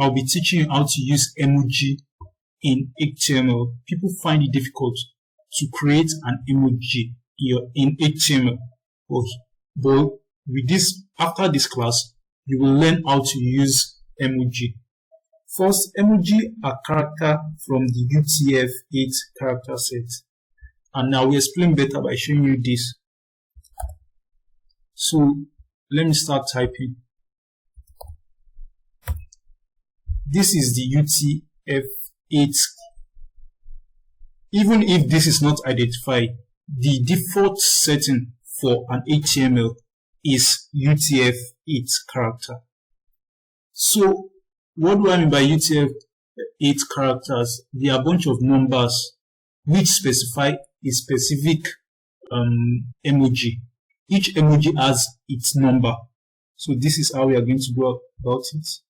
I'll be teaching you how to use emoji in HTML. People find it difficult to create an emoji in HTML, but with this, after this class, you will learn how to use emoji. First, emoji are character from the UTF-8 character set, and I will explain better by showing you this. So let me start typing. This is the UTF-8. Even if this is not identified, the default setting for an HTML is UTF-8 character. So what do I mean by UTF-8 characters? They are a bunch of numbers which specify a specific emoji. Each emoji has its number. So this is how we are going to go about it.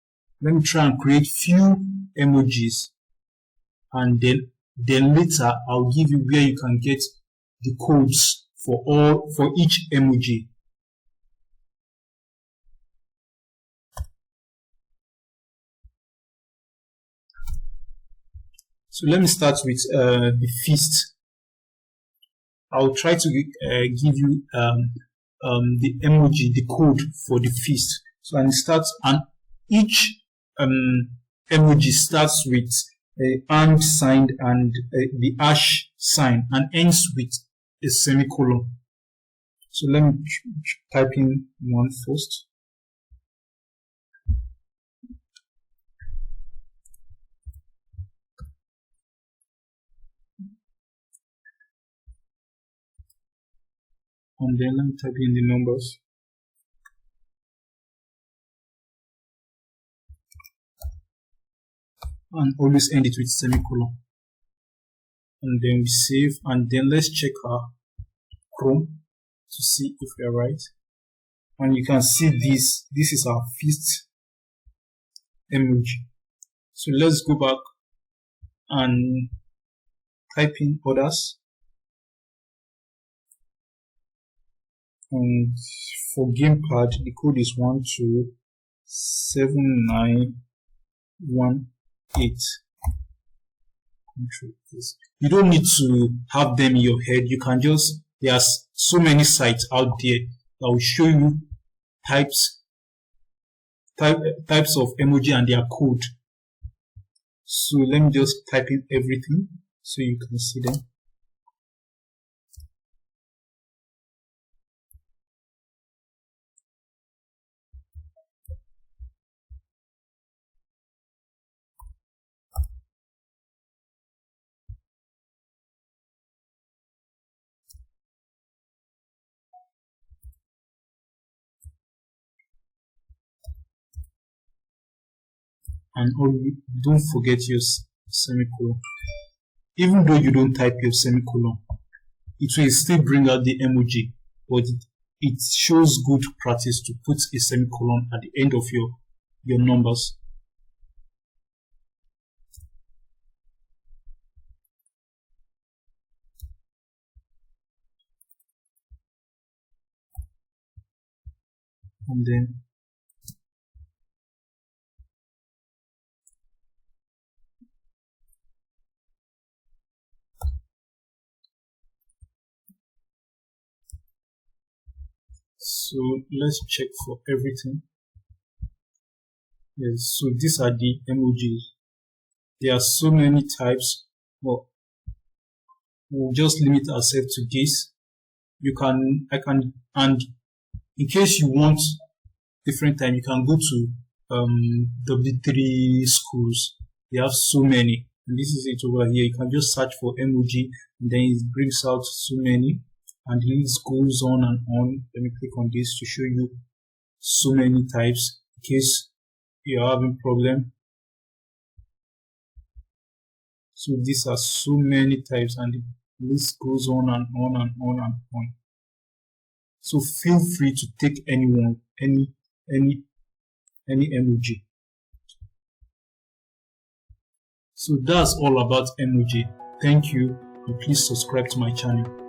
Let me try and create few emojis, and then later I'll give you where you can get the codes for each emoji. So let me start with the fist. I'll try to give you the emoji, the code for the fist. So and each emoji starts with a hand sign and the hash sign and ends with a semicolon. So let me type in one first. And then let me type in the numbers. And always end it with semicolon. And then we save, and then let's check our Chrome to see if we are right. And you can see this is our fist emoji. So let's go back and type in others. And for gamepad, the code is 127918. You don't need to have them in your head. You can just, there's so many sites out there that will show you types of emoji and their code. So let me just type in everything so you can see them. And don't forget your semicolon. Even though you don't type your semicolon, it will still bring out the emoji, but it shows good practice to put a semicolon at the end of your numbers. And then so let's check for everything. Yes, so these are the emojis. There are so many types. Well, we'll just limit ourselves to this. And in case you want different time, you can go to W3 schools. They have so many, and this is it over here. You can just search for emoji, and then it brings out so many, and the list goes on and on. Let me click on this to show you so many types in case you're having problem. So these are so many types, and the list goes on and on and on and on. So feel free to take any emoji. So that's all about emoji. Thank you, and please subscribe to my channel.